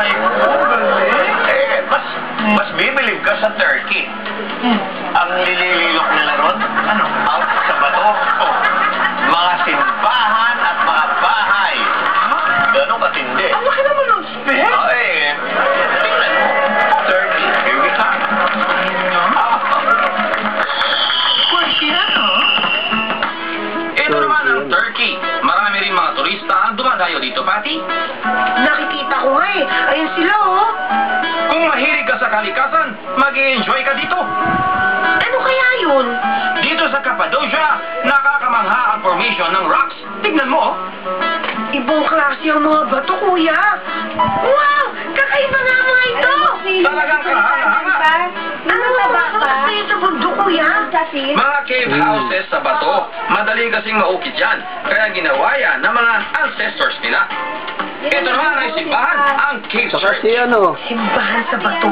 Ay, galing. Mas bibilib ka sa turkey. Ang nilililok nila ron, out sa bato. Mga simbahan at mga bahay. Ganun katindi. Ang laki naman ng spec. Ay, tingnan mo. Turkey, here we come. Quirky na, no? Ito naman ang Turkey. Marami rin mga turista ang dumadayo dito, Pati. Nakikita ko nga eh. Ayun sila oh. Kung mahilig ka sa kalikasan, mag-i-enjoy ka dito. Ano kaya yun? Dito sa Cappadocia, nakakamangha ang formation ng rocks. Tignan mo, oh. Ibang klase ang mga bato, kuya. Wow! Kakaiba nga mga ito! Talagang kahanga-hanga. Ano ba ba? Kayo sa bundok, kuya? Mga cave houses sa bato. Madali kasing maukit yan. Kaya ginawa yan ng mga ancestors nila. Ito naman ay simbahan, ang cave Saka church. si ano, Simbahan sa bato?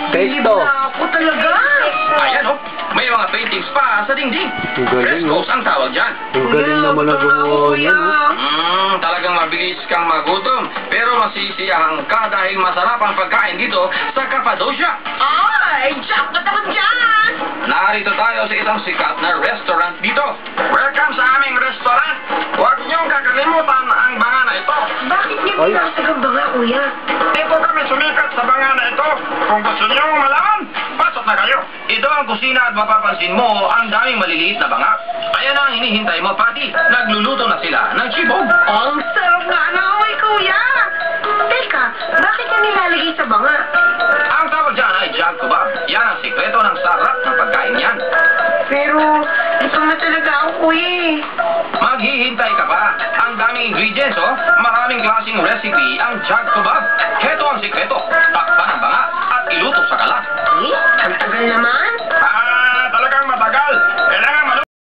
Pesto. Ako talaga! Ayan, oh. May mga paintings pa sa dingding. Ang galing, Frescoes ang tawag dyan. Ang galing naman ang gumawa niya, no? Talagang mabilis kang magutom. Pero masisiyahan ka dahil masarap ang pagkain dito sa Cappadocia. Ay! Jackpot ako dyan! Narito tayo sa isang sikat na restaurant dito. Welcome sa aming restaurant. Huwag niyong kakalimutan ang banga na ito. Bakit niyo Ay. pinasag ang banga, kuya? Dito kami sumikat sa banga na ito. Kung gusto niyong malaman, pasok na kayo. Ito ang kusina at mapapansin mo ang daming maliliit na banga. Ayan ang hinihintay mo, Pati. Nagluluto na sila ng chibog. Ang sarap nga na amoy, kuya! Teka, bakit niya nilalagay sa banga? Ang tawag dyan ay jug kebab. Yan ang sikreto ng sarap ng pagkain yan. Pero, gutom na talaga ako, kuya eh. Maghihintay ka pa. Ang daming ingredients, oh. Maraming klaseng recipe ang jug kebab. Heto ang sikreto. Takpan ang banga at iluto sa kalat. Eh, ang tagal naman.